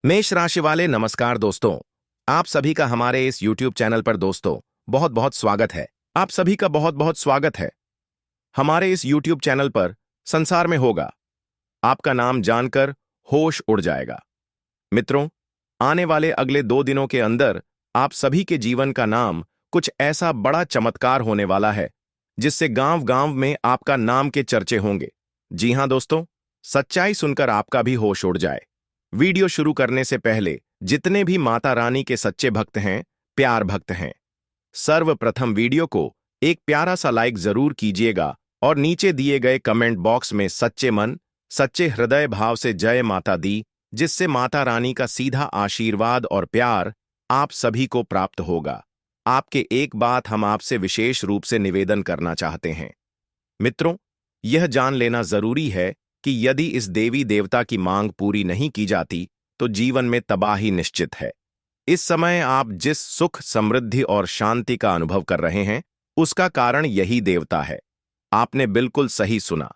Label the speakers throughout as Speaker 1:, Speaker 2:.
Speaker 1: मेष राशि वाले नमस्कार दोस्तों। आप सभी का हमारे इस YouTube चैनल पर दोस्तों बहुत बहुत स्वागत है। आप सभी का बहुत बहुत स्वागत है। हमारे इस YouTube चैनल पर संसार में होगा आपका नाम जानकर होश उड़ जाएगा। मित्रों, आने वाले अगले 2 दिनों के अंदर आप सभी के जीवन का नाम कुछ ऐसा बड़ा चमत्कार होने वाला है जिससे गांव गांव में आपका नाम के चर्चे होंगे। जी हां दोस्तों, सच्चाई सुनकर आपका भी होश उड़ जाए। वीडियो शुरू करने से पहले जितने भी माता रानी के सच्चे भक्त हैं, प्यार भक्त हैं, सर्वप्रथम वीडियो को एक प्यारा सा लाइक जरूर कीजिएगा और नीचे दिए गए कमेंट बॉक्स में सच्चे मन, सच्चे हृदय भाव से जय माता दी, जिससे माता रानी का सीधा आशीर्वाद और प्यार आप सभी को प्राप्त होगा। आपके एक बात हम आपसे विशेष रूप से निवेदन करना चाहते हैं। मित्रों, यह जान लेना जरूरी है कि यदि इस देवी देवता की मांग पूरी नहीं की जाती तो जीवन में तबाही निश्चित है। इस समय आप जिस सुख, समृद्धि और शांति का अनुभव कर रहे हैं, उसका कारण यही देवता है। आपने बिल्कुल सही सुना।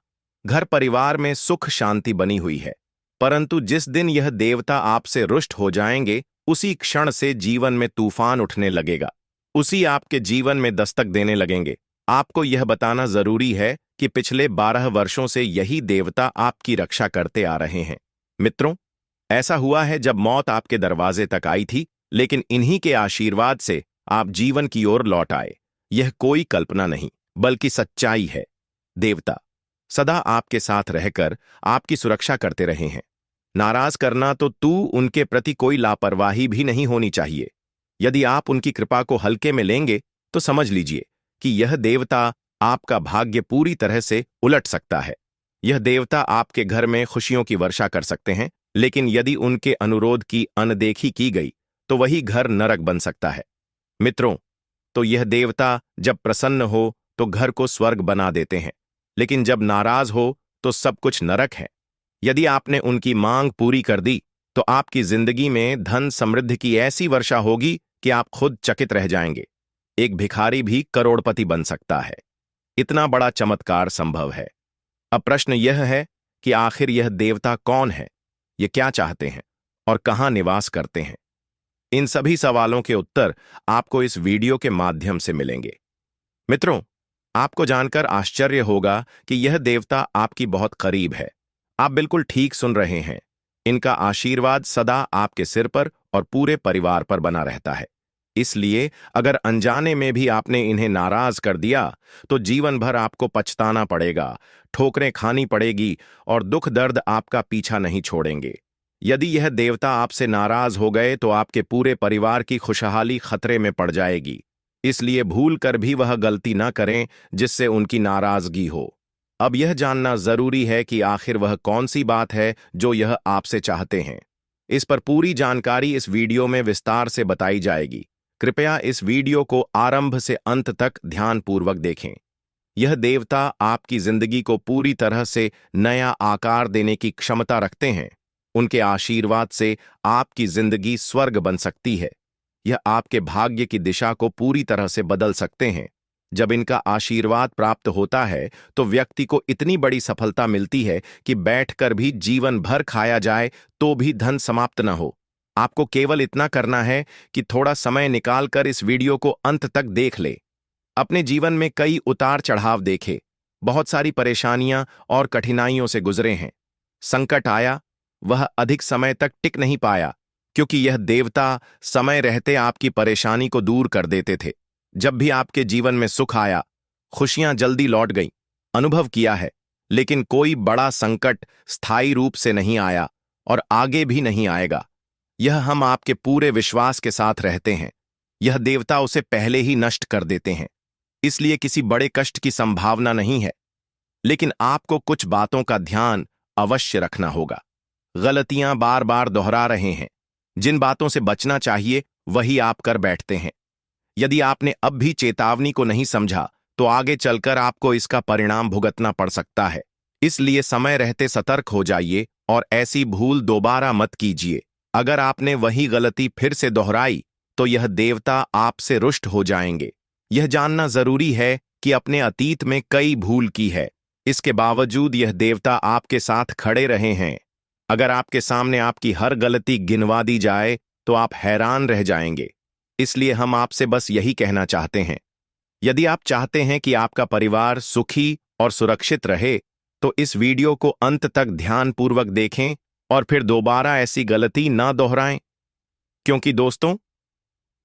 Speaker 1: घर परिवार में सुख शांति बनी हुई है, परंतु जिस दिन यह देवता आपसे रुष्ट हो जाएंगे, उसी क्षण से जीवन में तूफान उठने लगेगा। उसी आपके जीवन में दस्तक देने लगेंगे। आपको यह बताना जरूरी है कि पिछले 12 वर्षों से यही देवता आपकी रक्षा करते आ रहे हैं। मित्रों, ऐसा हुआ है जब मौत आपके दरवाजे तक आई थी, लेकिन इन्हीं के आशीर्वाद से आप जीवन की ओर लौट आए। यह कोई कल्पना नहीं, बल्कि सच्चाई है। देवता सदा आपके साथ रहकर आपकी सुरक्षा करते रहे हैं। नाराज करना तो उनके प्रति कोई लापरवाही भी नहीं होनी चाहिए। यदि आप उनकी कृपा को हल्के में लेंगे तो समझ लीजिए कि यह देवता आपका भाग्य पूरी तरह से उलट सकता है। यह देवता आपके घर में खुशियों की वर्षा कर सकते हैं, लेकिन यदि उनके अनुरोध की अनदेखी की गई तो वही घर नरक बन सकता है। मित्रों, तो यह देवता जब प्रसन्न हो तो घर को स्वर्ग बना देते हैं, लेकिन जब नाराज हो तो सब कुछ नरक है। यदि आपने उनकी मांग पूरी कर दी तो आपकी जिंदगी में धन समृद्धि की ऐसी वर्षा होगी कि आप खुद चकित रह जाएंगे। एक भिखारी भी करोड़पति बन सकता है। इतना बड़ा चमत्कार संभव है। अब प्रश्न यह है कि आखिर यह देवता कौन है, ये क्या चाहते हैं और कहां निवास करते हैं। इन सभी सवालों के उत्तर आपको इस वीडियो के माध्यम से मिलेंगे। मित्रों, आपको जानकर आश्चर्य होगा कि यह देवता आपकी बहुत करीब है। आप बिल्कुल ठीक सुन रहे हैं। इनका आशीर्वाद सदा आपके सिर पर और पूरे परिवार पर बना रहता है। इसलिए अगर अनजाने में भी आपने इन्हें नाराज कर दिया तो जीवन भर आपको पछताना पड़ेगा, ठोकरें खानी पड़ेगी और दुख दर्द आपका पीछा नहीं छोड़ेंगे। यदि यह देवता आपसे नाराज हो गए तो आपके पूरे परिवार की खुशहाली खतरे में पड़ जाएगी। इसलिए भूल कर भी वह गलती न करें जिससे उनकी नाराजगी हो। अब यह जानना जरूरी है कि आखिर वह कौन सी बात है जो यह आपसे चाहते हैं। इस पर पूरी जानकारी इस वीडियो में विस्तार से बताई जाएगी। कृपया इस वीडियो को आरंभ से अंत तक ध्यानपूर्वक देखें। यह देवता आपकी जिंदगी को पूरी तरह से नया आकार देने की क्षमता रखते हैं। उनके आशीर्वाद से आपकी जिंदगी स्वर्ग बन सकती है। यह आपके भाग्य की दिशा को पूरी तरह से बदल सकते हैं। जब इनका आशीर्वाद प्राप्त होता है तो व्यक्ति को इतनी बड़ी सफलता मिलती है कि बैठकर भी जीवन भर खाया जाए तो भी धन समाप्त न हो। आपको केवल इतना करना है कि थोड़ा समय निकालकर इस वीडियो को अंत तक देख ले। अपने जीवन में कई उतार चढ़ाव देखे, बहुत सारी परेशानियां और कठिनाइयों से गुजरे हैं। संकट आया, वह अधिक समय तक टिक नहीं पाया, क्योंकि यह देवता समय रहते आपकी परेशानी को दूर कर देते थे। जब भी आपके जीवन में सुख आया, खुशियां जल्दी लौट गईं। अनुभव किया है, लेकिन कोई बड़ा संकट स्थायी रूप से नहीं आया और आगे भी नहीं आएगा। यह हम आपके पूरे विश्वास के साथ रहते हैं। यह देवता उसे पहले ही नष्ट कर देते हैं। इसलिए किसी बड़े कष्ट की संभावना नहीं है, लेकिन आपको कुछ बातों का ध्यान अवश्य रखना होगा। गलतियां बार बार दोहरा रहे हैं। जिन बातों से बचना चाहिए वही आप कर बैठते हैं। यदि आपने अब भी चेतावनी को नहीं समझा तो आगे चलकर आपको इसका परिणाम भुगतना पड़ सकता है। इसलिए समय रहते सतर्क हो जाइए और ऐसी भूल दोबारा मत कीजिए। अगर आपने वही गलती फिर से दोहराई तो यह देवता आपसे रुष्ट हो जाएंगे। यह जानना जरूरी है कि अपने अतीत में कई भूल की है, इसके बावजूद यह देवता आपके साथ खड़े रहे हैं। अगर आपके सामने आपकी हर गलती गिनवा दी जाए तो आप हैरान रह जाएंगे। इसलिए हम आपसे बस यही कहना चाहते हैं, यदि आप चाहते हैं कि आपका परिवार सुखी और सुरक्षित रहे, तो इस वीडियो को अंत तक ध्यानपूर्वक देखें और फिर दोबारा ऐसी गलती ना दोहराएं। क्योंकि दोस्तों,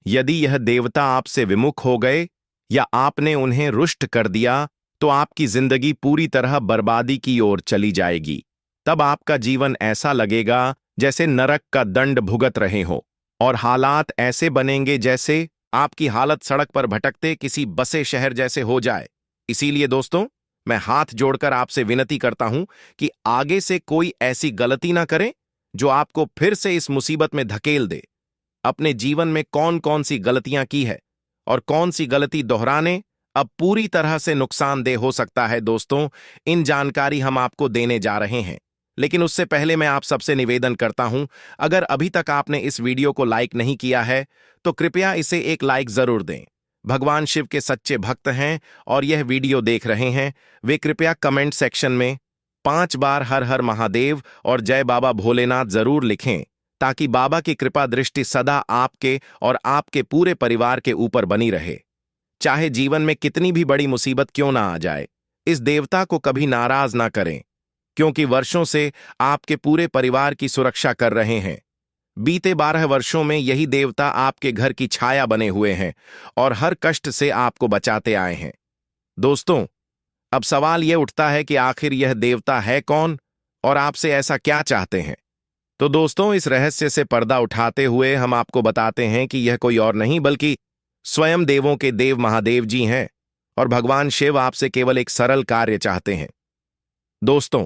Speaker 1: यदि यह देवता आपसे विमुख हो गए या आपने उन्हें रुष्ट कर दिया, तो आपकी जिंदगी पूरी तरह बर्बादी की ओर चली जाएगी। तब आपका जीवन ऐसा लगेगा जैसे नरक का दंड भुगत रहे हो, और हालात ऐसे बनेंगे जैसे आपकी हालत सड़क पर भटकते किसी बसे शहर जैसे हो जाए। इसीलिए दोस्तों, मैं हाथ जोड़कर आपसे विनती करता हूं कि आगे से कोई ऐसी गलती ना करें जो आपको फिर से इस मुसीबत में धकेल दे। अपने जीवन में कौन कौन सी गलतियां की है और कौन सी गलती दोहराने अब पूरी तरह से नुकसानदेह हो सकता है दोस्तों, इन जानकारी हम आपको देने जा रहे हैं। लेकिन उससे पहले मैं आप सबसे निवेदन करता हूं, अगर अभी तक आपने इस वीडियो को लाइक नहीं किया है तो कृपया इसे एक लाइक जरूर दें। भगवान शिव के सच्चे भक्त हैं और यह वीडियो देख रहे हैं, वे कृपया कमेंट सेक्शन में 5 बार हर हर महादेव और जय बाबा भोलेनाथ जरूर लिखें, ताकि बाबा की कृपा दृष्टि सदा आपके और आपके पूरे परिवार के ऊपर बनी रहे। चाहे जीवन में कितनी भी बड़ी मुसीबत क्यों ना आ जाए, इस देवता को कभी नाराज ना करें, क्योंकि वर्षों से आपके पूरे परिवार की सुरक्षा कर रहे हैं। बीते 12 वर्षों में यही देवता आपके घर की छाया बने हुए हैं और हर कष्ट से आपको बचाते आए हैं। दोस्तों, अब सवाल यह उठता है कि आखिर यह देवता है कौन और आपसे ऐसा क्या चाहते हैं। तो दोस्तों, इस रहस्य से पर्दा उठाते हुए हम आपको बताते हैं कि यह कोई और नहीं बल्कि स्वयं देवों के देव महादेव जी हैं, और भगवान शिव आपसे केवल एक सरल कार्य चाहते हैं। दोस्तों,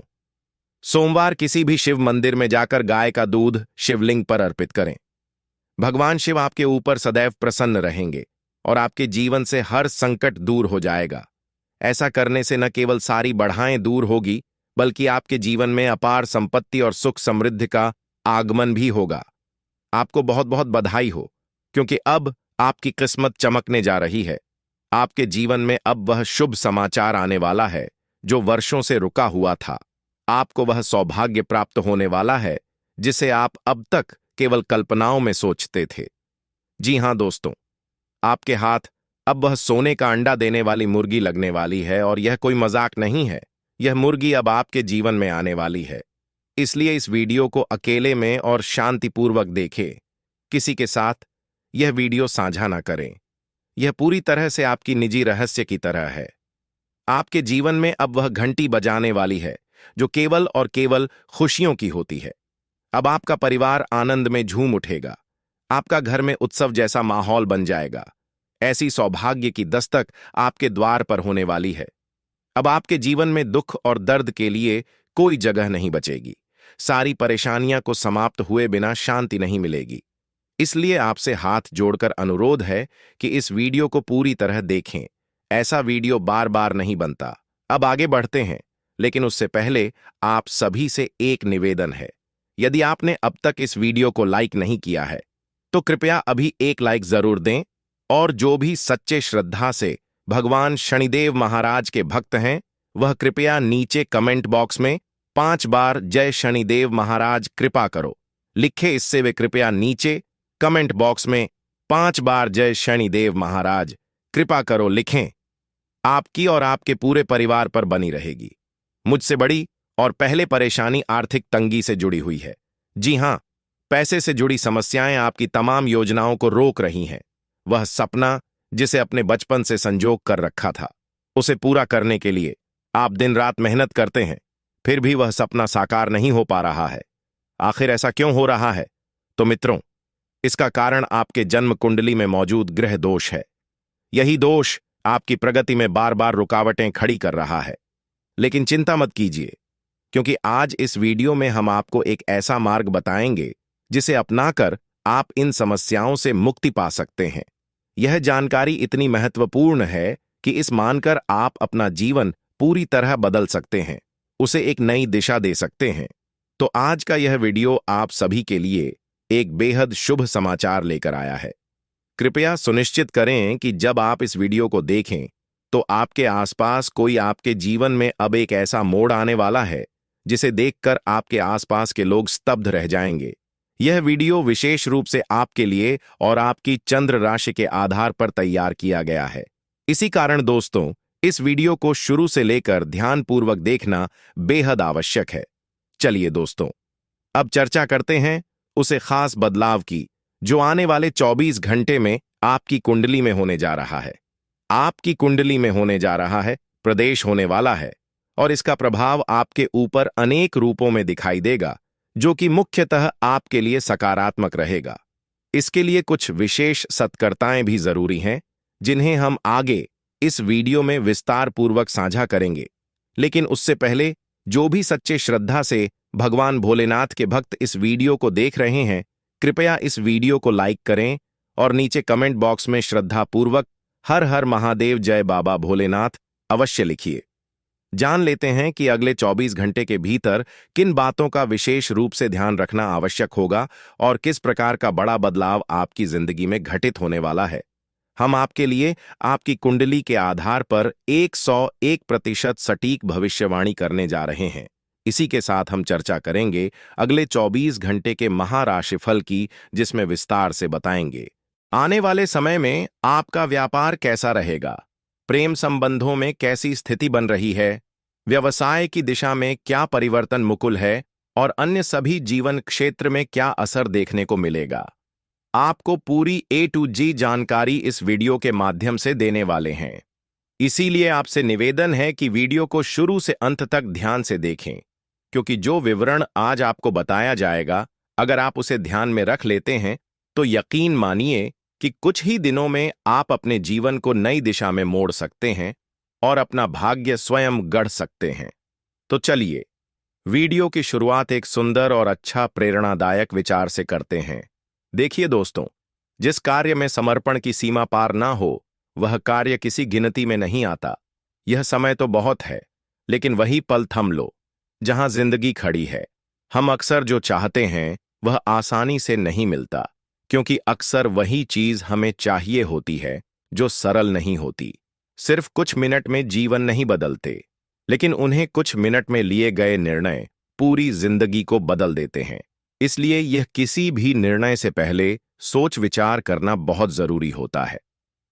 Speaker 1: सोमवार किसी भी शिव मंदिर में जाकर गाय का दूध शिवलिंग पर अर्पित करें। भगवान शिव आपके ऊपर सदैव प्रसन्न रहेंगे और आपके जीवन से हर संकट दूर हो जाएगा। ऐसा करने से न केवल सारी बढ़ाएं दूर होगी, बल्कि आपके जीवन में अपार संपत्ति और सुख समृद्धि का आगमन भी होगा। आपको बहुत बहुत बधाई हो, क्योंकि अब आपकी किस्मत चमकने जा रही है। आपके जीवन में अब वह शुभ समाचार आने वाला है जो वर्षों से रुका हुआ था। आपको वह सौभाग्य प्राप्त होने वाला है जिसे आप अब तक केवल कल्पनाओं में सोचते थे। जी हां दोस्तों, आपके हाथ अब वह सोने का अंडा देने वाली मुर्गी लगने वाली है, और यह कोई मजाक नहीं है। यह मुर्गी अब आपके जीवन में आने वाली है। इसलिए इस वीडियो को अकेले में और शांतिपूर्वक देखें। किसी के साथ यह वीडियो साझा ना करें। यह पूरी तरह से आपकी निजी रहस्य की तरह है। आपके जीवन में अब वह घंटी बजाने वाली है जो केवल और केवल खुशियों की होती है। अब आपका परिवार आनंद में झूम उठेगा। आपका घर में उत्सव जैसा माहौल बन जाएगा। ऐसी सौभाग्य की दस्तक आपके द्वार पर होने वाली है। अब आपके जीवन में दुख और दर्द के लिए कोई जगह नहीं बचेगी। सारी परेशानियां को समाप्त हुए बिना शांति नहीं मिलेगी। इसलिए आपसे हाथ जोड़कर अनुरोध है कि इस वीडियो को पूरी तरह देखें। ऐसा वीडियो बार बार नहीं बनता। अब आगे बढ़ते हैं, लेकिन उससे पहले आप सभी से एक निवेदन है। यदि आपने अब तक इस वीडियो को लाइक नहीं किया है तो कृपया अभी एक लाइक जरूर दें, और जो भी सच्चे श्रद्धा से भगवान शनिदेव महाराज के भक्त हैं वह कृपया नीचे कमेंट बॉक्स में 5 बार जय शनिदेव महाराज कृपा करो लिखे। इससे वे कृपया नीचे कमेंट बॉक्स में 5 बार जय शनिदेव महाराज कृपा करो लिखें। आपकी और आपके पूरे परिवार पर बनी रहेगी। मुझसे बड़ी और पहले परेशानी आर्थिक तंगी से जुड़ी हुई है। जी हां, पैसे से जुड़ी समस्याएं आपकी तमाम योजनाओं को रोक रही हैं। वह सपना जिसे अपने बचपन से संजोग कर रखा था, उसे पूरा करने के लिए आप दिन रात मेहनत करते हैं, फिर भी वह सपना साकार नहीं हो पा रहा है। आखिर ऐसा क्यों हो रहा है? तो मित्रों, इसका कारण आपके जन्म कुंडली में मौजूद ग्रह दोष है। यही दोष आपकी प्रगति में बार बार रुकावटें खड़ी कर रहा है। लेकिन चिंता मत कीजिए, क्योंकि आज इस वीडियो में हम आपको एक ऐसा मार्ग बताएंगे जिसे अपनाकर आप इन समस्याओं से मुक्ति पा सकते हैं। यह जानकारी इतनी महत्वपूर्ण है कि इस मानकर आप अपना जीवन पूरी तरह बदल सकते हैं, उसे एक नई दिशा दे सकते हैं। तो आज का यह वीडियो आप सभी के लिए एक बेहद शुभ समाचार लेकर आया है। कृपया सुनिश्चित करें कि जब आप इस वीडियो को देखें तो आपके आसपास कोई आपके जीवन में अब एक ऐसा मोड़ आने वाला है जिसे देखकर आपके आसपास के लोग स्तब्ध रह जाएंगे। यह वीडियो विशेष रूप से आपके लिए और आपकी चंद्र राशि के आधार पर तैयार किया गया है। इसी कारण दोस्तों, इस वीडियो को शुरू से लेकर ध्यानपूर्वक देखना बेहद आवश्यक है। चलिए दोस्तों, अब चर्चा करते हैं उसे खास बदलाव की जो आने वाले 24 घंटे में आपकी कुंडली में होने जा रहा है। आपकी कुंडली में होने जा रहा है, प्रदेश होने वाला है, और इसका प्रभाव आपके ऊपर अनेक रूपों में दिखाई देगा, जो कि मुख्यतः आपके लिए सकारात्मक रहेगा। इसके लिए कुछ विशेष सतर्कताएं भी जरूरी हैं, जिन्हें हम आगे इस वीडियो में विस्तार पूर्वक साझा करेंगे। लेकिन उससे पहले, जो भी सच्चे श्रद्धा से भगवान भोलेनाथ के भक्त इस वीडियो को देख रहे हैं, कृपया इस वीडियो को लाइक करें और नीचे कमेंट बॉक्स में श्रद्धापूर्वक हर हर महादेव जय बाबा भोलेनाथ अवश्य लिखिए। जान लेते हैं कि अगले 24 घंटे के भीतर किन बातों का विशेष रूप से ध्यान रखना आवश्यक होगा और किस प्रकार का बड़ा बदलाव आपकी जिंदगी में घटित होने वाला है। हम आपके लिए आपकी कुंडली के आधार पर 101% सटीक भविष्यवाणी करने जा रहे हैं। इसी के साथ हम चर्चा करेंगे अगले 24 घंटे के महाराशिफल की, जिसमें विस्तार से बताएंगे आने वाले समय में आपका व्यापार कैसा रहेगा, प्रेम संबंधों में कैसी स्थिति बन रही है, व्यवसाय की दिशा में क्या परिवर्तन मुकुल है और अन्य सभी जीवन क्षेत्र में क्या असर देखने को मिलेगा। आपको पूरी A to G जानकारी इस वीडियो के माध्यम से देने वाले हैं। इसीलिए आपसे निवेदन है कि वीडियो को शुरू से अंत तक ध्यान से देखें, क्योंकि जो विवरण आज आपको बताया जाएगा, अगर आप उसे ध्यान में रख लेते हैं तो यकीन मानिए कि कुछ ही दिनों में आप अपने जीवन को नई दिशा में मोड़ सकते हैं और अपना भाग्य स्वयं गढ़ सकते हैं। तो चलिए, वीडियो की शुरुआत एक सुंदर और अच्छा प्रेरणादायक विचार से करते हैं। देखिए दोस्तों, जिस कार्य में समर्पण की सीमा पार ना हो, वह कार्य किसी गिनती में नहीं आता। यह समय तो बहुत है, लेकिन वही पल थम लो जहां जिंदगी खड़ी है। हम अक्सर जो चाहते हैं वह आसानी से नहीं मिलता, क्योंकि अक्सर वही चीज हमें चाहिए होती है जो सरल नहीं होती। सिर्फ कुछ मिनट में जीवन नहीं बदलते, लेकिन उन्हें कुछ मिनट में लिए गए निर्णय पूरी जिंदगी को बदल देते हैं। इसलिए यह किसी भी निर्णय से पहले सोच विचार करना बहुत जरूरी होता है।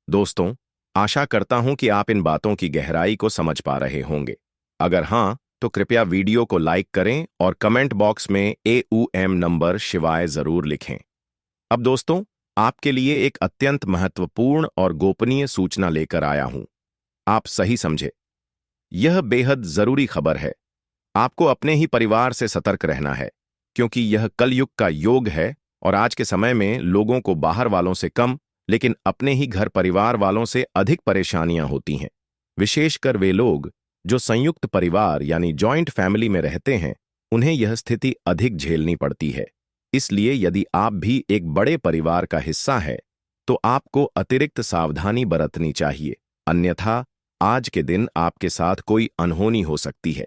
Speaker 1: दोस्तों, आशा करता हूं कि आप इन बातों की गहराई को समझ पा रहे होंगे। अगर हां, तो कृपया वीडियो को लाइक करें और कमेंट बॉक्स में AUM नंबर शिवाय जरूर लिखें। अब दोस्तों, आपके लिए एक अत्यंत महत्वपूर्ण और गोपनीय सूचना लेकर आया हूं। आप सही समझे, यह बेहद जरूरी खबर है। आपको अपने ही परिवार से सतर्क रहना है, क्योंकि यह कलयुग का योग है और आज के समय में लोगों को बाहर वालों से कम, लेकिन अपने ही घर परिवार वालों से अधिक परेशानियां होती हैं। विशेषकर वे लोग जो संयुक्त परिवार यानी जॉइंट फैमिली में रहते हैं, उन्हें यह स्थिति अधिक झेलनी पड़ती है। इसलिए यदि आप भी एक बड़े परिवार का हिस्सा है, तो आपको अतिरिक्त सावधानी बरतनी चाहिए, अन्यथा आज के दिन आपके साथ कोई अनहोनी हो सकती है।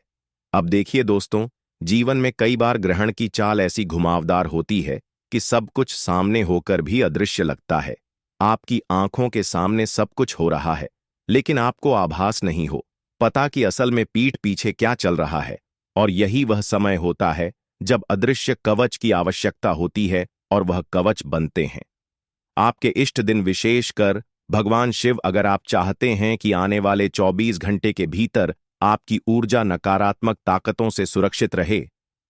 Speaker 1: अब देखिए दोस्तों, जीवन में कई बार ग्रहण की चाल ऐसी घुमावदार होती है कि सब कुछ सामने होकर भी अदृश्य लगता है। आपकी आंखों के सामने सब कुछ हो रहा है, लेकिन आपको आभास नहीं हो पता कि असल में पीठ पीछे क्या चल रहा है। और यही वह समय होता है जब अदृश्य कवच की आवश्यकता होती है और वह कवच बनते हैं। आपके इष्ट दिन, विशेषकर भगवान शिव, अगर आप चाहते हैं कि आने वाले 24 घंटे के भीतर आपकी ऊर्जा नकारात्मक ताकतों से सुरक्षित रहे,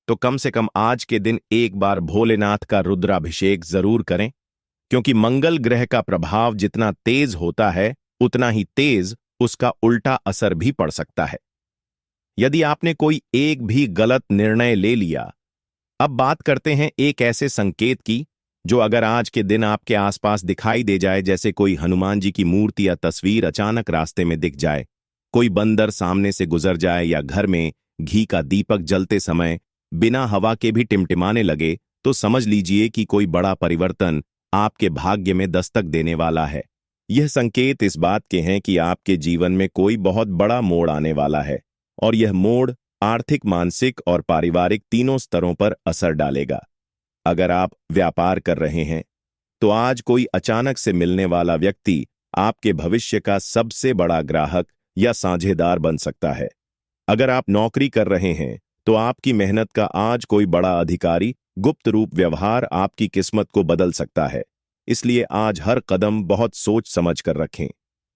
Speaker 1: तो कम से कम आज के दिन एक बार भोलेनाथ का रुद्राभिषेक जरूर करें, क्योंकि मंगल ग्रह का प्रभाव जितना तेज होता है, उतना ही तेज उसका उल्टा असर भी पड़ सकता है। यदि आपने कोई एक भी गलत निर्णय ले लिया, अब बात करते हैं एक ऐसे संकेत की जो अगर आज के दिन आपके आसपास दिखाई दे जाए, जैसे कोई हनुमान जी की मूर्ति या तस्वीर अचानक रास्ते में दिख जाए, कोई बंदर सामने से गुजर जाए, या घर में घी का दीपक जलते समय बिना हवा के भी टिमटिमाने लगे, तो समझ लीजिए कि कोई बड़ा परिवर्तन आपके भाग्य में दस्तक देने वाला है। यह संकेत इस बात के हैं कि आपके जीवन में कोई बहुत बड़ा मोड़ आने वाला है, और यह मोड़ आर्थिक, मानसिक और पारिवारिक तीनों स्तरों पर असर डालेगा। अगर आप व्यापार कर रहे हैं, तो आज कोई अचानक से मिलने वाला व्यक्ति आपके भविष्य का सबसे बड़ा ग्राहक या साझेदार बन सकता है। अगर आप नौकरी कर रहे हैं, तो आपकी मेहनत का आज कोई बड़ा अधिकारी गुप्त रूप व्यवहार आपकी किस्मत को बदल सकता है। इसलिए आज हर कदम बहुत सोच समझ कर रखें।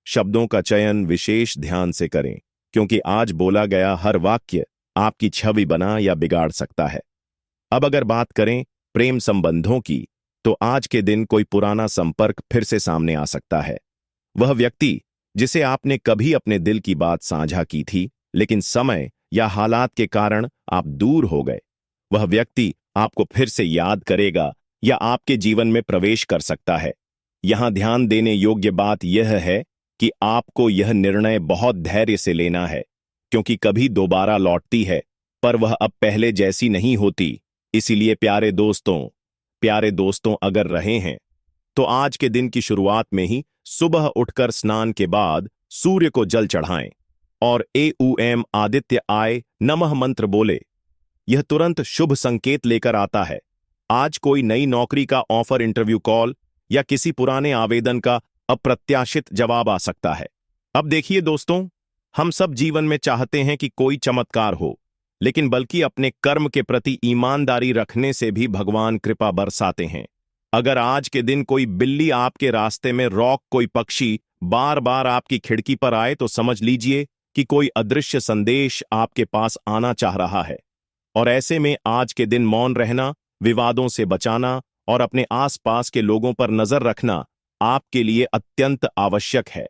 Speaker 1: शब्दों का चयन विशेष ध्यान से करें, क्योंकि आज बोला गया हर वाक्य आपकी छवि बना या बिगाड़ सकता है। अब अगर बात करें प्रेम संबंधों की, तो आज के दिन कोई पुराना संपर्क फिर से सामने आ सकता है। वह व्यक्ति जिसे आपने कभी अपने दिल की बात साझा की थी, लेकिन समय या हालात के कारण आप दूर हो गए, वह व्यक्ति आपको फिर से याद करेगा या आपके जीवन में प्रवेश कर सकता है। यहां ध्यान देने योग्य बात यह है कि आपको यह निर्णय बहुत धैर्य से लेना है, क्योंकि कभी दोबारा लौटती है, पर वह अब पहले जैसी नहीं होती। इसीलिए प्यारे दोस्तों अगर रहे हैं तो आज के दिन की शुरुआत में ही सुबह उठकर स्नान के बाद सूर्य को जल चढ़ाएं और एऊएम आदित्य आय नमः मंत्र बोले। यह तुरंत शुभ संकेत लेकर आता है। आज कोई नई नौकरी का ऑफर, इंटरव्यू कॉल या किसी पुराने आवेदन का अप्रत्याशित जवाब आ सकता है। अब देखिए दोस्तों, हम सब जीवन में चाहते हैं कि कोई चमत्कार हो, लेकिन बल्कि अपने कर्म के प्रति ईमानदारी रखने से भी भगवान कृपा बरसाते हैं। अगर आज के दिन कोई बिल्ली आपके रास्ते में रॉक कोई पक्षी बार बार आपकी खिड़की पर आए, तो समझ लीजिए कि कोई अदृश्य संदेश आपके पास आना चाह रहा है। और ऐसे में आज के दिन मौन रहना, विवादों से बचाना और अपने आसपास के लोगों पर नजर रखना आपके लिए अत्यंत आवश्यक है।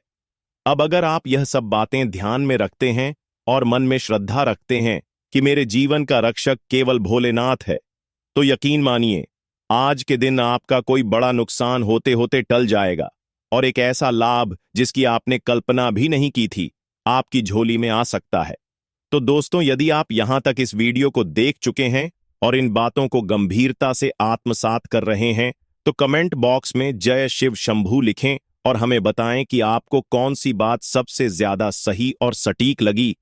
Speaker 1: अब अगर आप यह सब बातें ध्यान में रखते हैं और मन में श्रद्धा रखते हैं कि मेरे जीवन का रक्षक केवल भोलेनाथ है, तो यकीन मानिए आज के दिन आपका कोई बड़ा नुकसान होते होते टल जाएगा और एक ऐसा लाभ जिसकी आपने कल्पना भी नहीं की थी आपकी झोली में आ सकता है। तो दोस्तों, यदि आप यहां तक इस वीडियो को देख चुके हैं और इन बातों को गंभीरता से आत्मसात कर रहे हैं, तो कमेंट बॉक्स में जय शिव शंभू लिखें और हमें बताएं कि आपको कौन सी बात सबसे ज्यादा सही और सटीक लगी।